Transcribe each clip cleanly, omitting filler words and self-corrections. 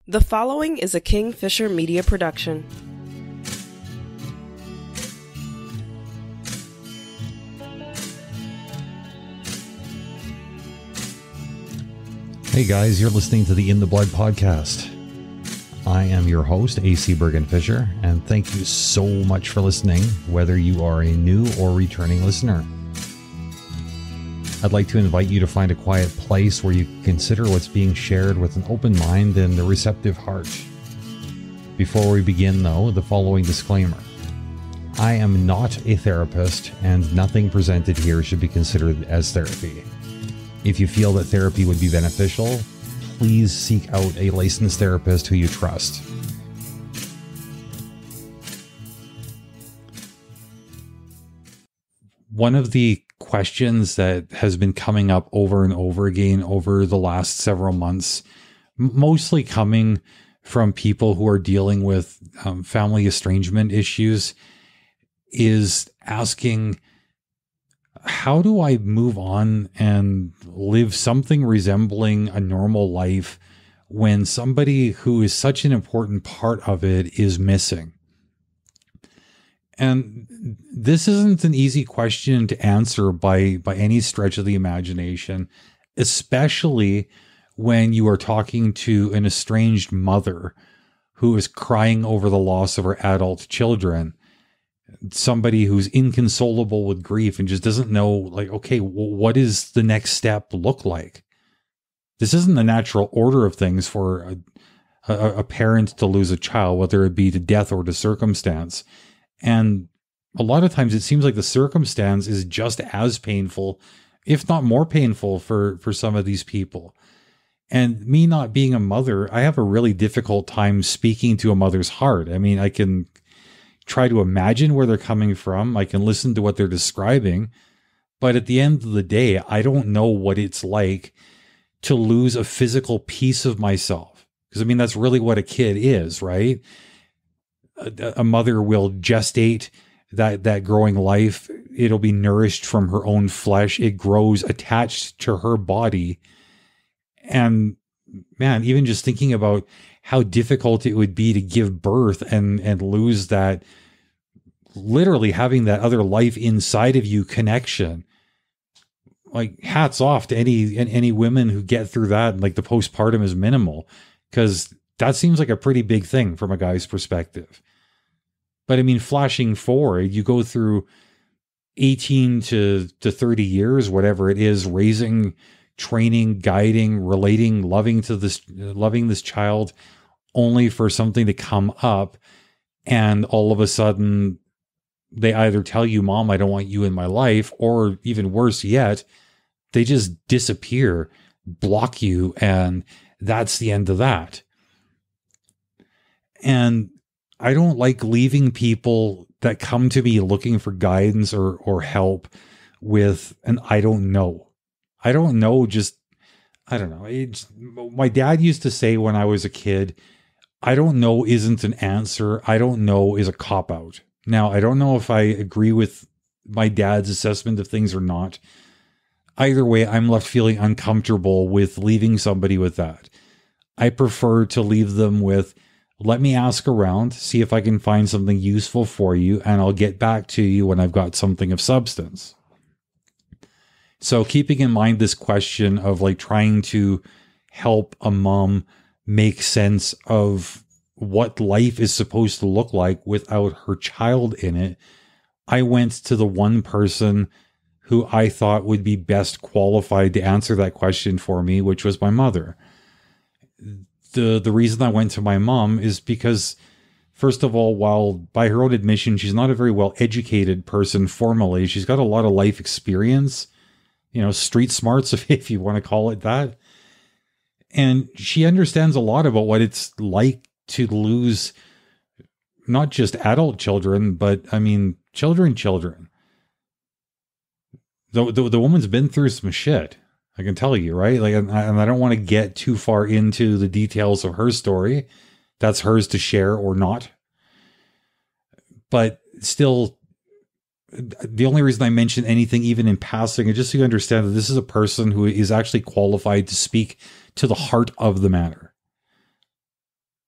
The following is a Kingfisher Media production. Hey guys, you're listening to the In the Blood podcast. I am your host, AC Bergen Fisher, and thank you so much for listening, whether you are a new or returning listener. I'd like to invite you to find a quiet place where you can consider what's being shared with an open mind and a receptive heart. Before we begin, though, the following disclaimer. I am not a therapist, and nothing presented here should be considered as therapy. If you feel that therapy would be beneficial, please seek out a licensed therapist who you trust. One of the questions that has been coming up over and over again over the last several months, mostly coming from people who are dealing with family estrangement issues, is asking, how do I move on and live something resembling a normal life when somebody who is such an important part of it is missing? And this isn't an easy question to answer by any stretch of the imagination, especially when you are talking to an estranged mother who is crying over the loss of her adult children. Somebody who's inconsolable with grief and just doesn't know, like, okay, what does the next step look like? This isn't the natural order of things for a parent to lose a child, whether it be to death or to circumstance. And a lot of times it seems like the circumstance is just as painful, if not more painful for some of these people. And me not being a mother, I have a really difficult time speaking to a mother's heart. I mean, I can try to imagine where they're coming from. I can listen to what they're describing. But at the end of the day, I don't know what it's like to lose a physical piece of myself. Because, I mean, that's really what a kid is, right? A mother will gestate that growing life. It'll be nourished from her own flesh. It grows attached to her body. And man, even just thinking about how difficult it would be to give birth and lose that, literally having that other life inside of you connection. Like, hats off to any women who get through that. Like, the postpartum is minimal, because that seems like a pretty big thing from a guy's perspective. But I mean, flashing forward, you go through 18 to 30 years, whatever it is, raising, training, guiding, relating, loving this child, only for something to come up. And all of a sudden they either tell you, Mom, I don't want you in my life, or even worse yet, they just disappear, block you. And that's the end of that. And I don't like leaving people that come to me looking for guidance or help with an I don't know. I don't know. I don't know. My dad used to say when I was a kid, I don't know isn't an answer. I don't know is a cop-out. Now, I don't know if I agree with my dad's assessment of things or not. Either way, I'm left feeling uncomfortable with leaving somebody with that. I prefer to leave them with, let me ask around, see if I can find something useful for you, and I'll get back to you when I've got something of substance. So keeping in mind this question of like trying to help a mom make sense of what life is supposed to look like without her child in it, I went to the one person who I thought would be best qualified to answer that question for me, which was my mother. The reason I went to my mom is because, first of all, while by her own admission, she's not a very well educated person formally, she's got a lot of life experience, street smarts, if you want to call it that. And she understands a lot about what it's like to lose not just adult children, but I mean, children. The woman's been through some shit, I can tell you, right? Like, and I don't want to get too far into the details of her story. That's hers to share or not. But still, the only reason I mention anything, even in passing, is just so you understand that this is a person who is actually qualified to speak to the heart of the matter.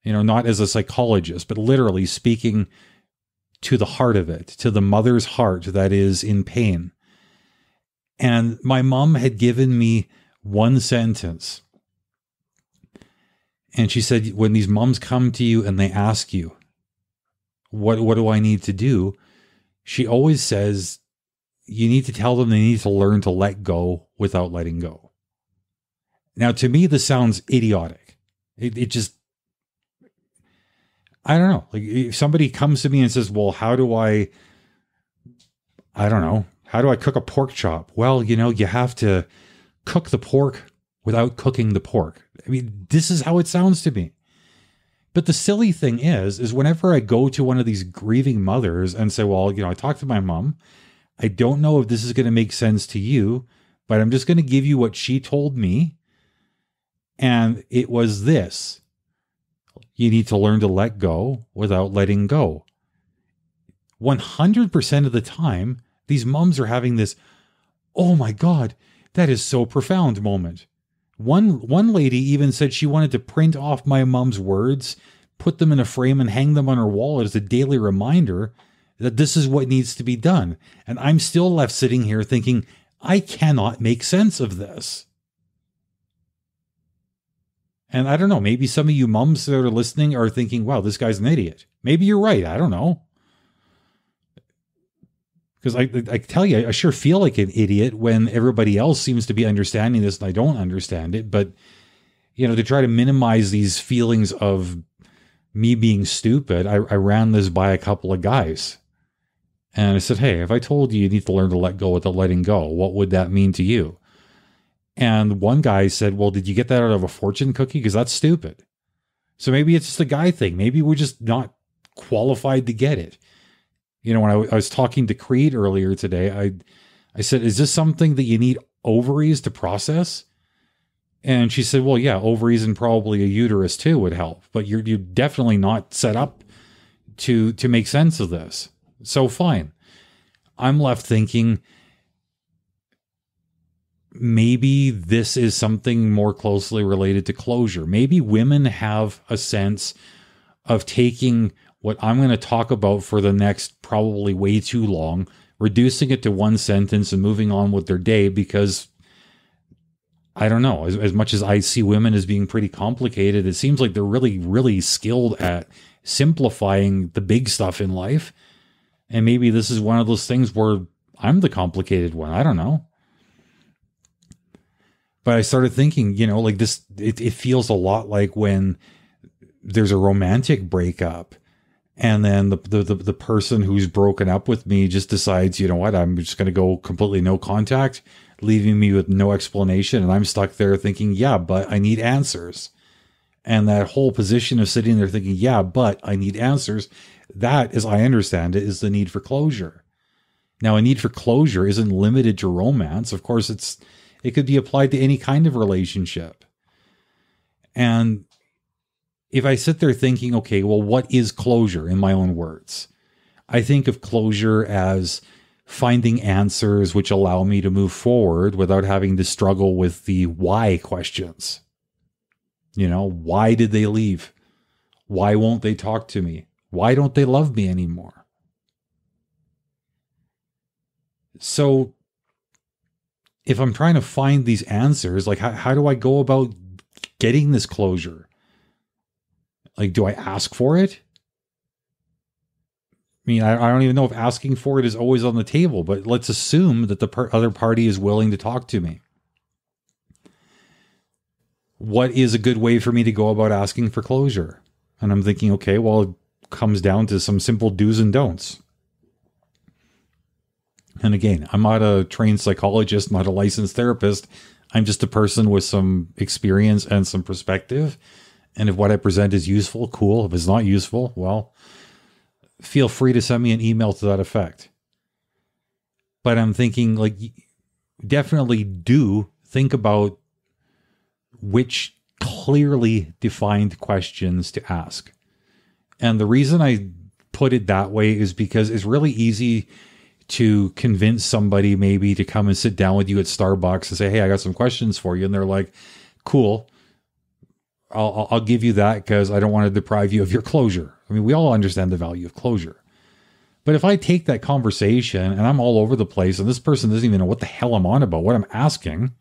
not as a psychologist, but literally speaking to the heart of it, to the mother's heart that is in pain. And my mom had given me one sentence. And she said, when these moms come to you and they ask you, what do I need to do? She always says, you need to tell them they need to learn to let go without letting go. Now, to me, this sounds idiotic. It just, I don't know. Like, if somebody comes to me and says, well, how do I cook a pork chop? Well, you have to cook the pork without cooking the pork. I mean, this is how it sounds to me. But the silly thing is whenever I go to one of these grieving mothers and say, well, I talked to my mom. I don't know if this is going to make sense to you, but I'm just going to give you what she told me. And it was this: you need to learn to let go without letting go. 100% of the time, these moms are having this, oh my God, that is so profound moment. One lady even said she wanted to print off my mom's words, put them in a frame and hang them on her wall as a daily reminder that this is what needs to be done. And I'm still left sitting here thinking, I cannot make sense of this. And I don't know, maybe some of you moms that are listening are thinking, wow, this guy's an idiot. Maybe you're right. I don't know. Because I tell you, I sure feel like an idiot when everybody else seems to be understanding this and I don't understand it. But, to try to minimize these feelings of me being stupid, I ran this by a couple of guys. And I said, hey, if I told you need to learn to let go without letting go, what would that mean to you? And one guy said, well, did you get that out of a fortune cookie? Because that's stupid. So maybe it's just a guy thing. Maybe we're just not qualified to get it. When I was talking to Creed earlier today, I said, is this something that you need ovaries to process? And she said, well, yeah, ovaries and probably a uterus too would help. But you're definitely not set up to make sense of this. So fine. I'm left thinking, maybe this is something more closely related to closure. Maybe women have a sense of taking what I'm going to talk about for the next probably way too long, reducing it to one sentence and moving on with their day, because I don't know, as much as I see women as being pretty complicated, it seems like they're really, really skilled at simplifying the big stuff in life. And maybe this is one of those things where I'm the complicated one. I don't know. But I started thinking, like this, it feels a lot like when there's a romantic breakup and then the person who's broken up with me just decides, you know what, I'm just going to go completely no contact, leaving me with no explanation. And I'm stuck there thinking, yeah, but I need answers. And that whole position of sitting there thinking, yeah, but I need answers, that, as I understand it, is the need for closure. Now, a need for closure isn't limited to romance. Of course, it could be applied to any kind of relationship. And if I sit there thinking, okay, well, what is closure in my own words? I think of closure as finding answers which allow me to move forward without having to struggle with the why questions. Why did they leave? Why won't they talk to me? Why don't they love me anymore? So if I'm trying to find these answers, like how do I go about getting this closure? Like, do I ask for it? I mean, I don't even know if asking for it is always on the table, but let's assume that the other party is willing to talk to me. What is a good way for me to go about asking for closure? And I'm thinking, okay, well, it comes down to some simple do's and don'ts. And again, I'm not a trained psychologist, not a licensed therapist. I'm just a person with some experience and some perspective. And if what I present is useful, cool. If it's not useful, well, feel free to send me an email to that effect. But I'm thinking, like, definitely do think about which clearly defined questions to ask. And the reason I put it that way is because it's really easy to convince somebody maybe to come and sit down with you at Starbucks and say, hey, I got some questions for you. And they're like, cool. I'll give you that because I don't want to deprive you of your closure. I mean, we all understand the value of closure. But if I take that conversation and I'm all over the place and this person doesn't even know what the hell I'm on about, what I'm asking,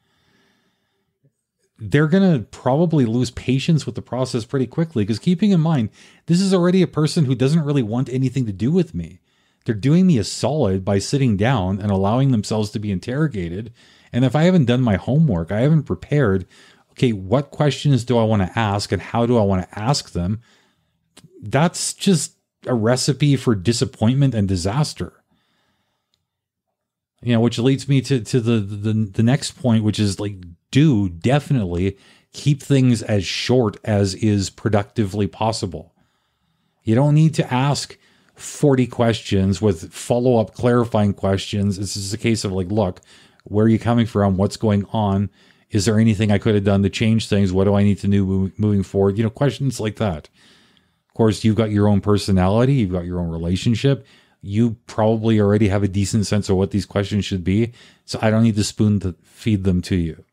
they're going to probably lose patience with the process pretty quickly, because keeping in mind, this is already a person who doesn't really want anything to do with me. They're doing me a solid by sitting down and allowing themselves to be interrogated. And if I haven't done my homework, I haven't prepared, okay, what questions do I want to ask and how do I want to ask them? That's just a recipe for disappointment and disaster. You know, which leads me to the next point, which is like, do definitely keep things as short as is productively possible. You don't need to ask 40 questions with follow-up clarifying questions. This is a case of like, look, where are you coming from? What's going on? Is there anything I could have done to change things? What do I need to do moving forward? You know, questions like that. Of course, you've got your own personality. You've got your own relationship. You probably already have a decent sense of what these questions should be. So I don't need to spoon feed them to you.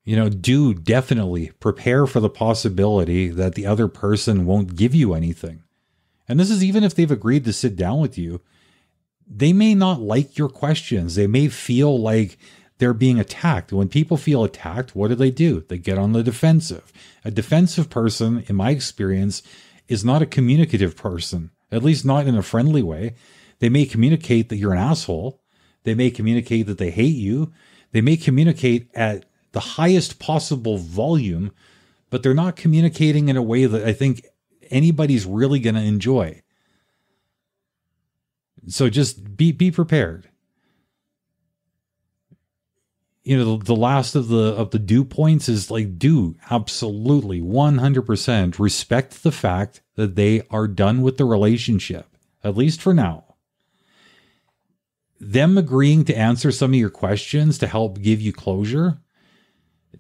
You know, do definitely prepare for the possibility that the other person won't give you anything. And this is even if they've agreed to sit down with you. They may not like your questions. They may feel like they're being attacked. When people feel attacked, what do? They get on the defensive. A defensive person, in my experience, is not a communicative person, at least not in a friendly way. They may communicate that you're an asshole. They may communicate that they hate you. They may communicate at the highest possible volume, but they're not communicating in a way that I think anybody's really going to enjoy. So just be prepared. You know, the last of the do points is like, do absolutely 100% respect the fact that they are done with the relationship, at least for now. Them agreeing to answer some of your questions to help give you closure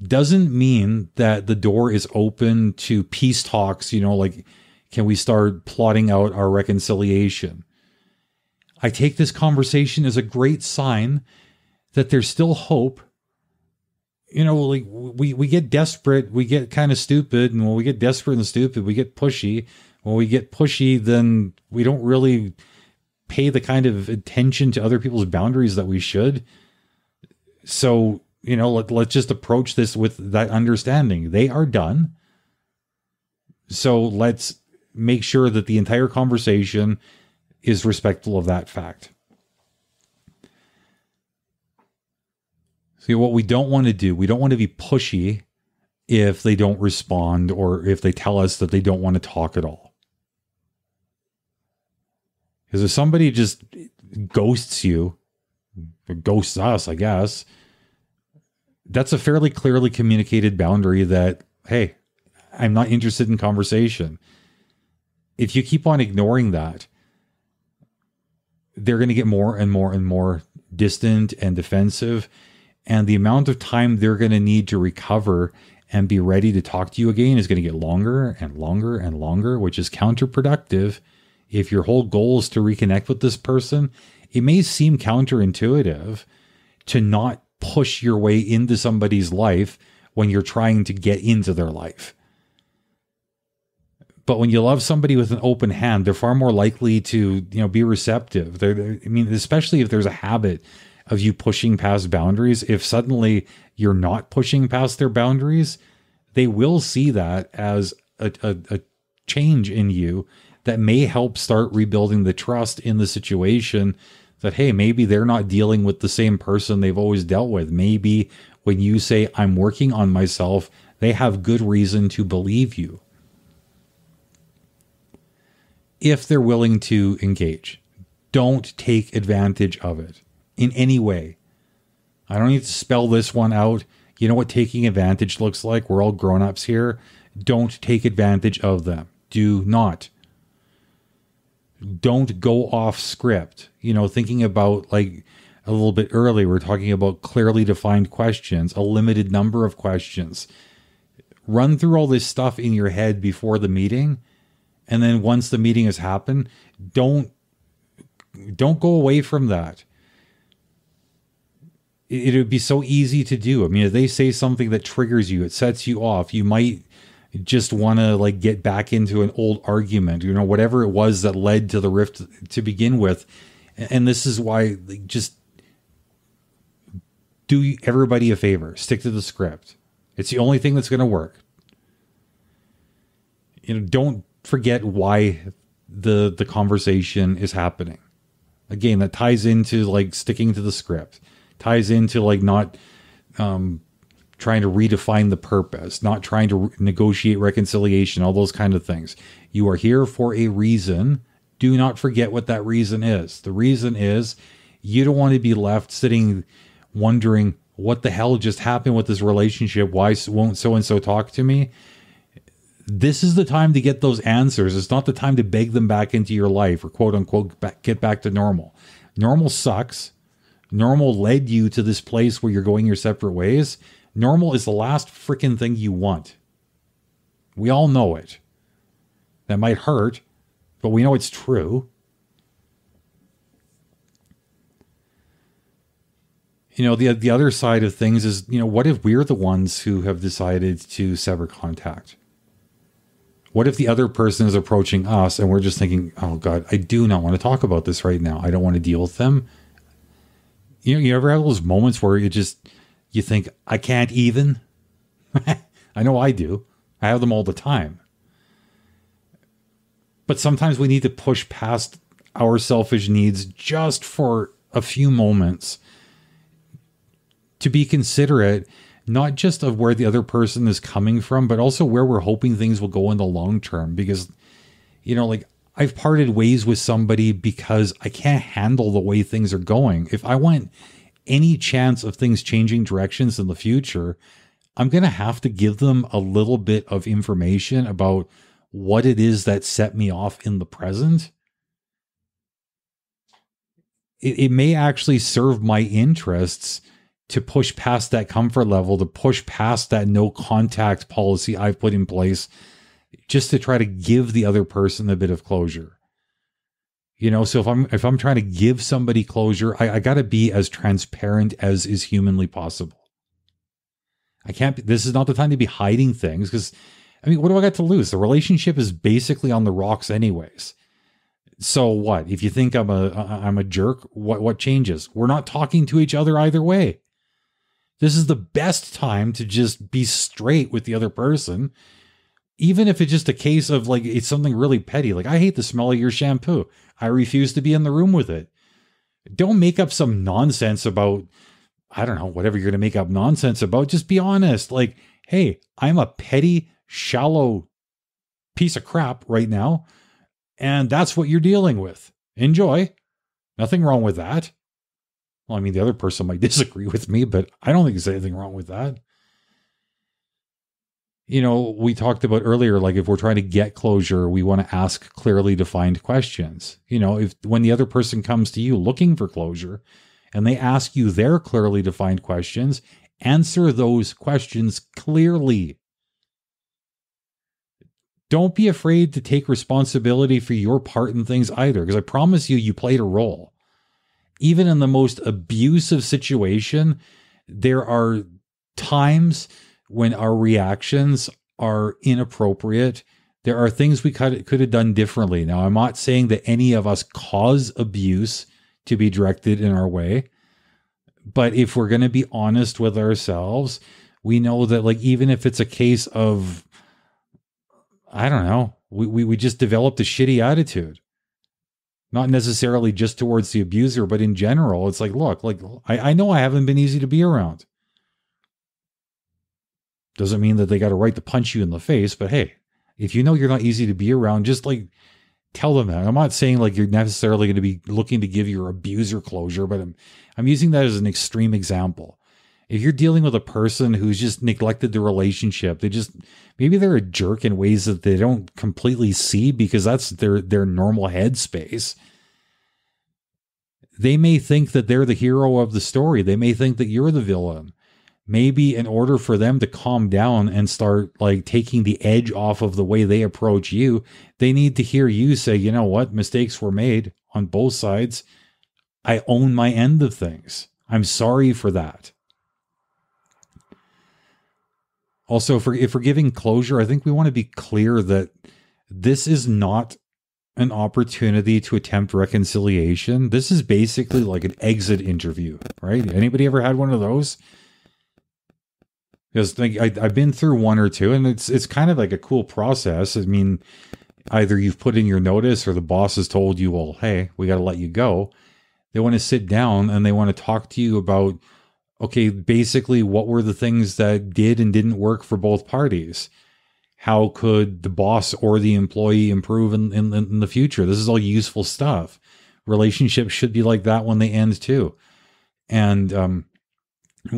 doesn't mean that the door is open to peace talks, you know, like, can we start plotting out our reconciliation? I take this conversation as a great sign that there's still hope. You know, like we get desperate, we get kind of stupid, and when we get desperate and stupid, we get pushy. When we get pushy, then we don't really pay the kind of attention to other people's boundaries that we should. So, you know, let's just approach this with that understanding. They are done. So let's make sure that the entire conversation is respectful of that fact. See, what we don't want to do, we don't want to be pushy if they don't respond or if they tell us that they don't want to talk at all. Because if somebody just ghosts you, or ghosts us, I guess, that's a fairly clearly communicated boundary that, hey, I'm not interested in conversation. If you keep on ignoring that, they're going to get more and more and more distant and defensive. And the amount of time they're going to need to recover and be ready to talk to you again is going to get longer and longer and longer, which is counterproductive. If your whole goal is to reconnect with this person, it may seem counterintuitive to not push your way into somebody's life when you're trying to get into their life. But when you love somebody with an open hand, they're far more likely to, be receptive. Especially if there's a habit of you pushing past boundaries. If suddenly you're not pushing past their boundaries, they will see that as a change in you that may help start rebuilding the trust in the situation that, hey, maybe they're not dealing with the same person they've always dealt with. Maybe when you say, I'm working on myself, they have good reason to believe you. If they're willing to engage, don't take advantage of it in any way. I don't need to spell this one out. You know what taking advantage looks like? We're all grown-ups here. Don't take advantage of them. Do not. Don't go off script. Thinking about, like a little bit earlier, we're talking about clearly defined questions, a limited number of questions. Run through all this stuff in your head before the meeting. And then once the meeting has happened, don't go away from that. it would be so easy to do. I mean, if they say something that triggers you, it sets you off, you might just want to like get back into an old argument, you know, whatever it was that led to the rift to begin with. And this is why, like, just do everybody a favor, stick to the script. It's the only thing that's going to work. You know, don't forget why the conversation is happening. Again, that ties into like sticking to the script, ties into like not trying to redefine the purpose, not trying to negotiate reconciliation, all those kind of things. You are here for a reason. Do not forget what that reason is. The reason is you don't want to be left sitting wondering what the hell just happened with this relationship. Why won't so-and-so talk to me? This is the time to get those answers. It's not the time to beg them back into your life or quote unquote get back to normal. Normal sucks. Normal led you to this place where you're going your separate ways. Normal is the last freaking thing you want. We all know it. That might hurt, but we know it's true. You know, the other side of things is, you know, what if we're the ones who have decided to sever contact? What if the other person is approaching us and we're just thinking, oh God, I do not want to talk about this right now. I don't want to deal with them. You know, you ever have those moments where you think, I can't even? I know I do. I have them all the time. But sometimes we need to push past our selfish needs just for a few moments to be considerate, not just of where the other person is coming from, but also where we're hoping things will go in the long term. Because, you know, like I've parted ways with somebody because I can't handle the way things are going. If I want any chance of things changing directions in the future, I'm going to have to give them a little bit of information about what it is that set me off in the present. It may actually serve my interests to push past that comfort level, to push past that no contact policy I've put in place, just to try to give the other person a bit of closure. You know, so if I'm trying to give somebody closure, I got to be as transparent as is humanly possible. This is not the time to be hiding things, because, I mean, what do I got to lose? The relationship is basically on the rocks anyways. So what? If you think I'm a jerk, what changes? We're not talking to each other either way. This is the best time to just be straight with the other person. Even if it's just a case of like, it's something really petty. Like, I hate the smell of your shampoo. I refuse to be in the room with it. Don't make up some nonsense about, I don't know, whatever you're going to make up nonsense about. Just be honest. Like, hey, I'm a petty, shallow piece of crap right now. And that's what you're dealing with. Enjoy. Nothing wrong with that. Well, I mean, the other person might disagree with me, but I don't think there's anything wrong with that. You know, we talked about earlier, like if we're trying to get closure, we want to ask clearly defined questions. You know, when the other person comes to you looking for closure and they ask you their clearly defined questions, answer those questions clearly. Don't be afraid to take responsibility for your part in things either, because I promise you, you played a role. Even in the most abusive situation, there are times when our reactions are inappropriate. There are things we could have done differently. Now, I'm not saying that any of us cause abuse to be directed in our way. But if we're going to be honest with ourselves, we know that, like, even if it's a case of, I don't know, we just developed a shitty attitude. Not necessarily just towards the abuser, but in general, it's like, look, like, I know I haven't been easy to be around. Doesn't mean that they got a right to punch you in the face, but hey, if you know you're not easy to be around, just like tell them that. I'm not saying like you're necessarily going to be looking to give your abuser closure, but I'm using that as an extreme example. If you're dealing with a person who's just neglected the relationship, maybe they're a jerk in ways that they don't completely see because that's their normal headspace. They may think that they're the hero of the story. They may think that you're the villain. Maybe in order for them to calm down and start like taking the edge off of the way they approach you, they need to hear you say, you know what, mistakes were made on both sides. I own my end of things. I'm sorry for that. Also, if we're giving closure, I think we want to be clear that this is not an opportunity to attempt reconciliation. This is basically like an exit interview, right? Anybody ever had one of those? Because I've been through one or two, and it's kind of like a cool process. I mean, either you've put in your notice or the boss has told you, well, hey, we got to let you go. They want to sit down and they want to talk to you about, okay, basically what were the things that did and didn't work for both parties? How could the boss or the employee improve in the future? This is all useful stuff. Relationships should be like that when they end too. And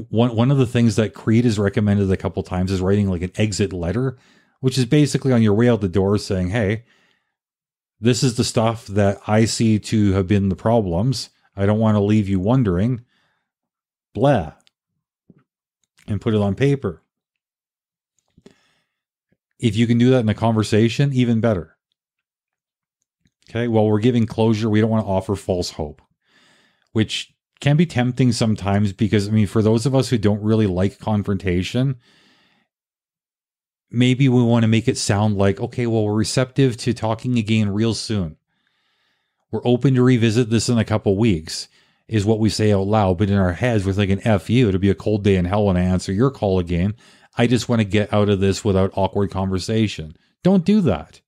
one of the things that Creed has recommended a couple times is writing like an exit letter, which is basically on your way out the door saying, hey, this is the stuff that I see to have been the problems. I don't want to leave you wondering. Blah. And put it on paper. If you can do that in a conversation, even better. Okay, well, we're giving closure. We don't want to offer false hope, which can be tempting sometimes because, I mean, for those of us who don't really like confrontation, maybe we want to make it sound like, okay, well, we're receptive to talking again real soon. We're open to revisit this in a couple weeks, is what we say out loud. But in our heads, we're thinking, F you, it'll be a cold day in hell when I answer your call again. I just want to get out of this without awkward conversation. Don't do that.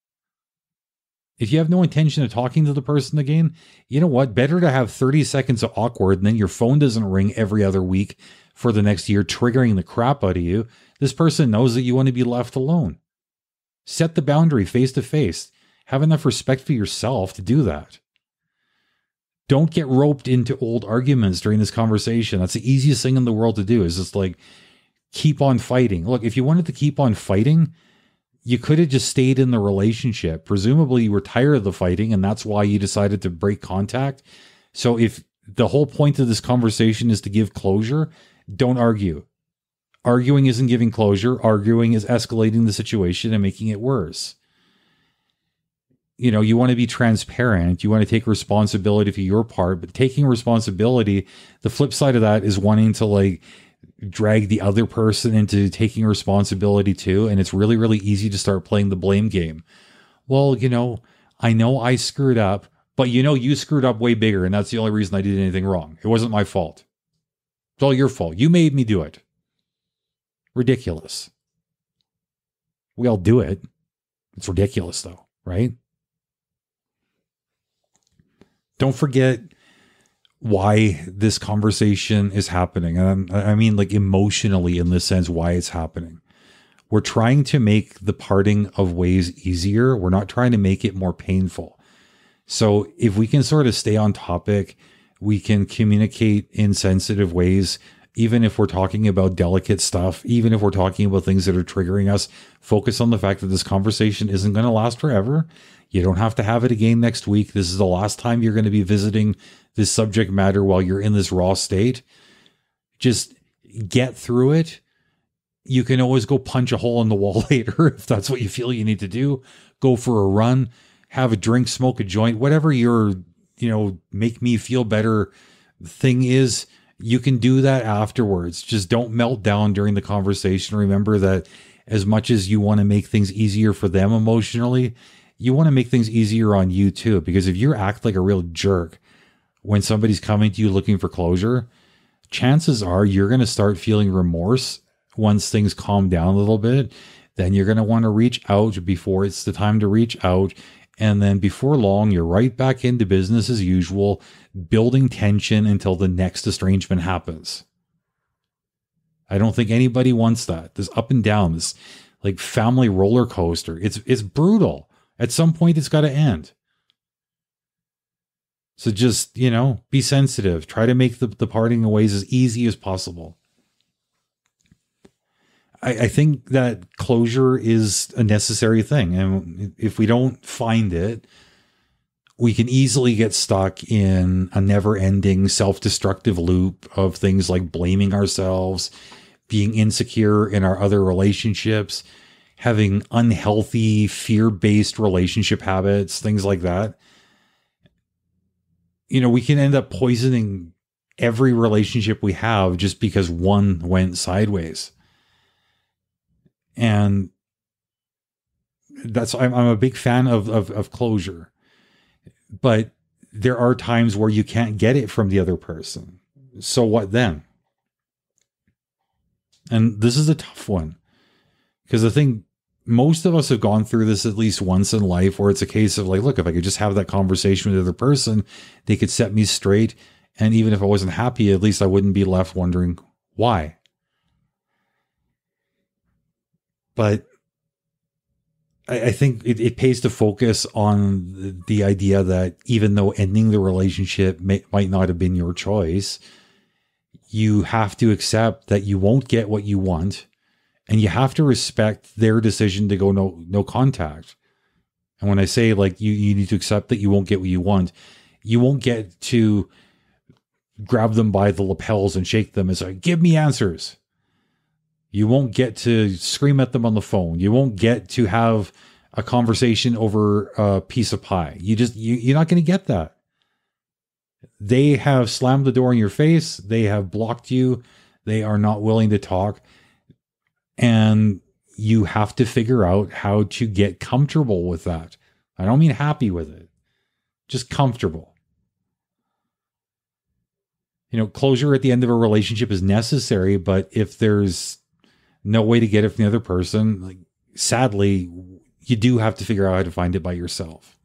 If you have no intention of talking to the person again, you know what? Better to have 30 seconds of awkward and then your phone doesn't ring every other week for the next year, triggering the crap out of you. This person knows that you want to be left alone. Set the boundary face to face. Have enough respect for yourself to do that. Don't get roped into old arguments during this conversation. That's the easiest thing in the world to do, is just like, keep on fighting. Look, if you wanted to keep on fighting, you could have just stayed in the relationship. Presumably you were tired of the fighting and that's why you decided to break contact. So if the whole point of this conversation is to give closure, don't argue. Arguing isn't giving closure. Arguing is escalating the situation and making it worse. You know, you want to be transparent. You want to take responsibility for your part, but taking responsibility, the flip side of that is wanting to like drag the other person into taking responsibility too. And it's really, really easy to start playing the blame game. Well, you know I screwed up, but you screwed up way bigger. And that's the only reason I did anything wrong. It wasn't my fault. It's all your fault. You made me do it. Ridiculous. We all do it. It's ridiculous though, right? Don't forget why this conversation is happening. And I mean like emotionally in this sense, why it's happening. We're trying to make the parting of ways easier. We're not trying to make it more painful. So if we can sort of stay on topic, we can communicate in sensitive ways, even if we're talking about delicate stuff, even if we're talking about things that are triggering us, focus on the fact that this conversation isn't going to last forever. You don't have to have it again next week. This is the last time you're going to be visiting this subject matter while you're in this raw state. Just get through it. You can always go punch a hole in the wall later if that's what you feel you need to do. Go for a run, have a drink, smoke a joint, whatever your, make me feel better thing is. You can do that afterwards. Just don't melt down during the conversation. Remember that as much as you want to make things easier for them emotionally, you want to make things easier on you too. Because if you act like a real jerk when somebody's coming to you looking for closure, chances are you're going to start feeling remorse once things calm down a little bit. Then you're going to want to reach out before it's the time to reach out. And then before long, you're right back into business as usual, building tension until the next estrangement happens. I don't think anybody wants that. This up and down, this like family roller coaster. It's brutal. At some point, it's got to end. So just, be sensitive. Try to make the parting of ways as easy as possible. I think that closure is a necessary thing. And if we don't find it, we can easily get stuck in a never-ending self-destructive loop of things like blaming ourselves, being insecure in our other relationships, having unhealthy, fear-based relationship habits, things like that. We can end up poisoning every relationship we have just because one went sideways. And I'm a big fan of closure, but there are times where you can't get it from the other person. So what then? And this is a tough one, because I think most of us have gone through this at least once in life, where it's a case of like, look, if I could just have that conversation with the other person, they could set me straight. And even if I wasn't happy, at least I wouldn't be left wondering why. But I think it pays to focus on the idea that even though ending the relationship might not have been your choice, you have to accept that you won't get what you want, and you have to respect their decision to go no contact. And when I say like you need to accept that you won't get what you won't get to grab them by the lapels and shake them and say, give me answers. You won't get to scream at them on the phone. You won't get to have a conversation over a piece of pie. You're not going to get that. They have slammed the door in your face. They have blocked you. They are not willing to talk. And you have to figure out how to get comfortable with that. I don't mean happy with it, just comfortable. Closure at the end of a relationship is necessary, but if there's no way to get it from the other person, like, sadly, you do have to figure out how to find it by yourself.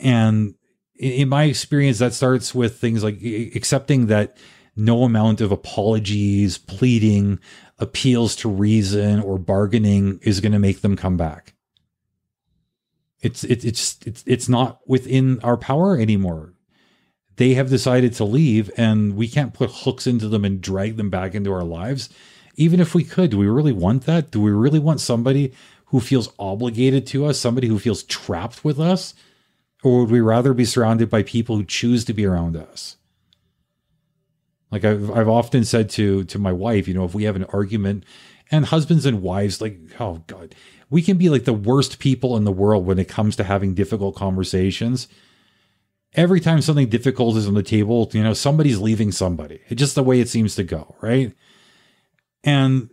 And in my experience, that starts with things like accepting that no amount of apologies, pleading, appeals to reason, or bargaining is going to make them come back. It's not within our power anymore. They have decided to leave, and we can't put hooks into them and drag them back into our lives. Even if we could, do we really want that? Do we really want somebody who feels obligated to us, somebody who feels trapped with us? Or would we rather be surrounded by people who choose to be around us? Like I've often said to my wife, if we have an argument, and husbands and wives, like, oh God, we can be like the worst people in the world when it comes to having difficult conversations. Every time something difficult is on the table, somebody's leaving somebody. It's just the way it seems to go, right? And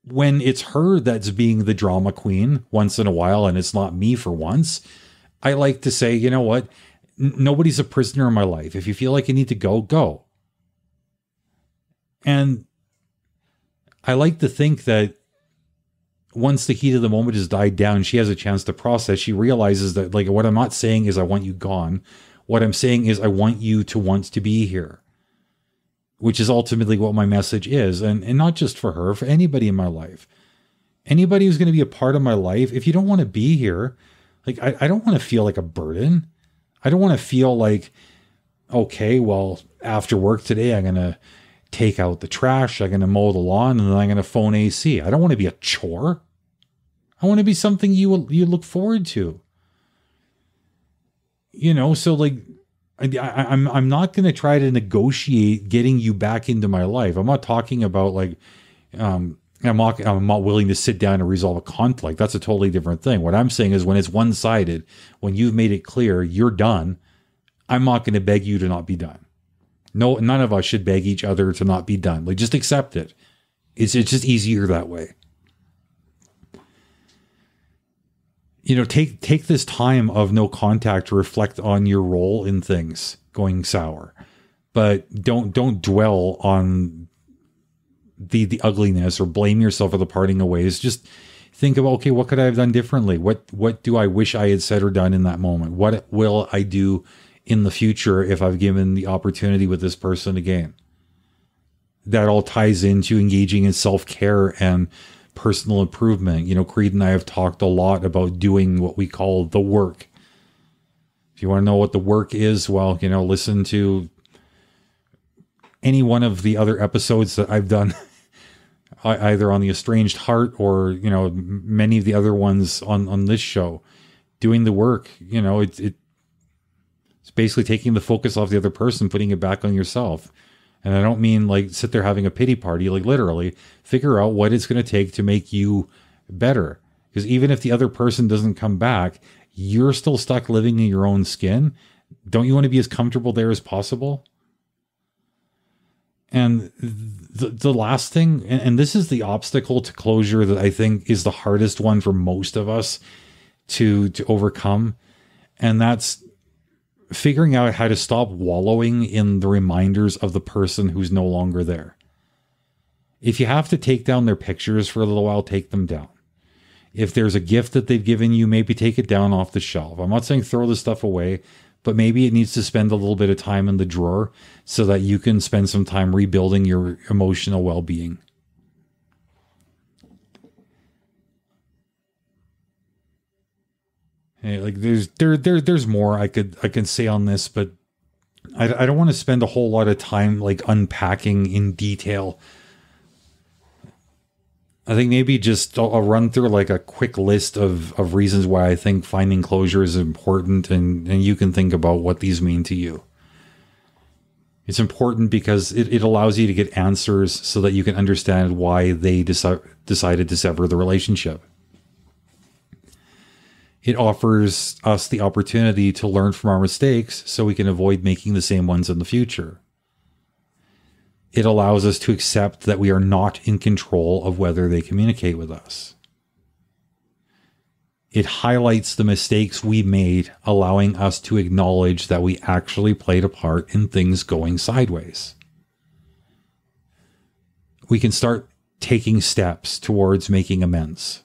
when it's her that's being the drama queen once in a while, and it's not me for once, I like to say, you know what? Nobody's a prisoner in my life. If you feel like you need to go, go. And I like to think that once the heat of the moment has died down, she has a chance to process. She realizes that, like, what I'm not saying is I want you gone. What I'm saying is I want you to want to be here, which is ultimately what my message is. And not just for her, for anybody in my life. Anybody who's going to be a part of my life, if you don't want to be here, like, I don't want to feel like a burden. I don't want to feel like, okay, well, after work today, I'm going to take out the trash, I'm going to mow the lawn, and then I'm going to phone AC. I don't want to be a chore. I want to be something you look forward to. So like, I'm not going to try to negotiate getting you back into my life. I'm not talking about like, I'm not willing to sit down and resolve a conflict. That's a totally different thing. What I'm saying is when it's one-sided, when you've made it clear you're done, I'm not going to beg you to not be done. No, none of us should beg each other to not be done. Like, just accept it. It's just easier that way. Take this time of no contact to reflect on your role in things going sour, but don't dwell on the ugliness or blame yourself for the parting of ways. Just think about, okay, what could I have done differently? What do I wish I had said or done in that moment? What will I do in the future if I've given the opportunity with this person again? That all ties into engaging in self-care and personal improvement. Creed and I have talked a lot about doing what we call the work. If you want to know what the work is, well, listen to any one of the other episodes that I've done, either on the Estranged Heart or, many of the other ones on this show. Doing the work, it's basically taking the focus off the other person, putting it back on yourself. And I don't mean like sit there having a pity party, like literally figure out what it's going to take to make you better. Because even if the other person doesn't come back, you're still stuck living in your own skin. Don't you want to be as comfortable there as possible? And the last thing, and this is the obstacle to closure that I think is the hardest one for most of us to overcome, and that's figuring out how to stop wallowing in the reminders of the person who's no longer there. If you have to take down their pictures for a little while, take them down. If there's a gift that they've given you, maybe take it down off the shelf. I'm not saying throw the stuff away, but maybe it needs to spend a little bit of time in the drawer so that you can spend some time rebuilding your emotional well-being. Hey, like there's more I can say on this, but I don't want to spend a whole lot of time like unpacking in detail. I think maybe just I'll run through like a quick list of reasons why I think finding closure is important, and you can think about what these mean to you. It's important because it allows you to get answers so that you can understand why they decided to sever the relationship. It offers us the opportunity to learn from our mistakes so we can avoid making the same ones in the future. It allows us to accept that we are not in control of whether they communicate with us. It highlights the mistakes we made, allowing us to acknowledge that we actually played a part in things going sideways. We can start taking steps towards making amends.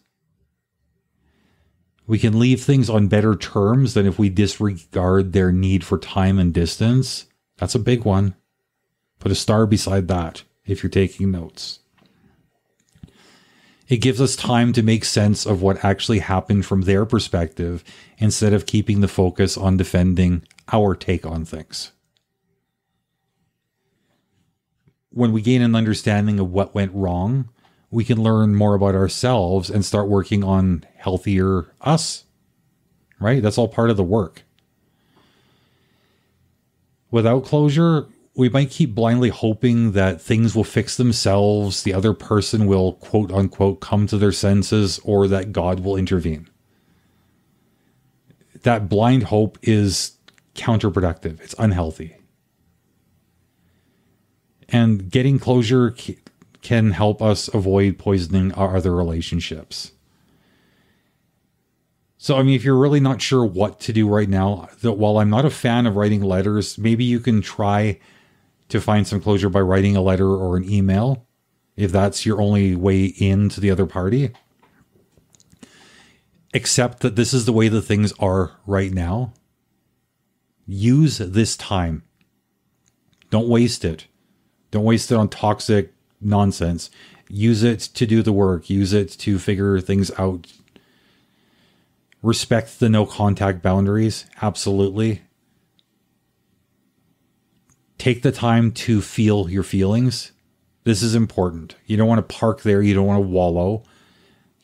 We can leave things on better terms than if we disregard their need for time and distance. That's a big one. Put a star beside that if you're taking notes. It gives us time to make sense of what actually happened from their perspective instead of keeping the focus on defending our take on things. When we gain an understanding of what went wrong, we can learn more about ourselves and start working on healthier us, right? That's all part of the work. Without closure, we might keep blindly hoping that things will fix themselves, the other person will quote unquote come to their senses, or that God will intervene. That blind hope is counterproductive. It's unhealthy. And getting closure can help us avoid poisoning our other relationships. So, I mean, if you're really not sure what to do right now, while I'm not a fan of writing letters, maybe you can try to find some closure by writing a letter or an email, if that's your only way in to the other party. Accept that this is the way the things are right now. Use this time. Don't waste it. Don't waste it on toxic nonsense. Use it to do the work. Use it to figure things out. Respect the no contact boundaries. Absolutely. Take the time to feel your feelings. This is important. You don't want to park there. You don't want to wallow.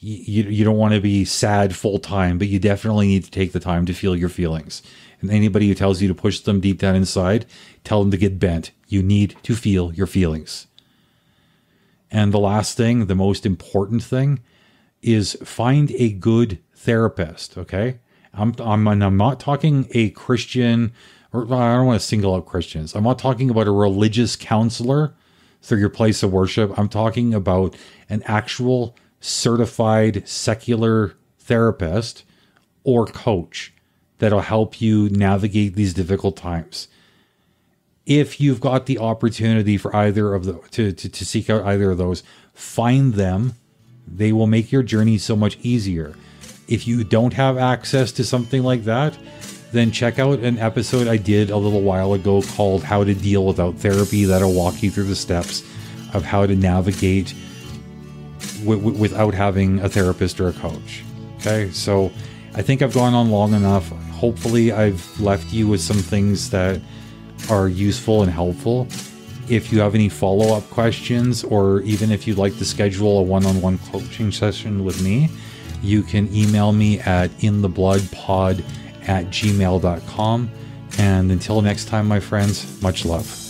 You don't want to be sad full time, but you definitely need to take the time to feel your feelings. And anybody who tells you to push them deep down inside, tell them to get bent. You need to feel your feelings. And the last thing, the most important thing, is find a good therapist. Okay, I'm not talking a Christian, or I don't want to single out Christians. I'm not talking about a religious counselor through your place of worship. I'm talking about an actual certified secular therapist or coach that'll help you navigate these difficult times. If you've got the opportunity for either of the to seek out either of those, find them. They will make your journey so much easier. If you don't have access to something like that, then check out an episode I did a little while ago called How to Deal Without Therapy. That'll walk you through the steps of how to navigate without having a therapist or a coach. Okay, so I think I've gone on long enough. Hopefully I've left you with some things that are useful and helpful. If you have any follow-up questions, or even if you'd like to schedule a one-on-one coaching session with me, you can email me at inthebloodpod@gmail.com. And until next time, my friends, much love.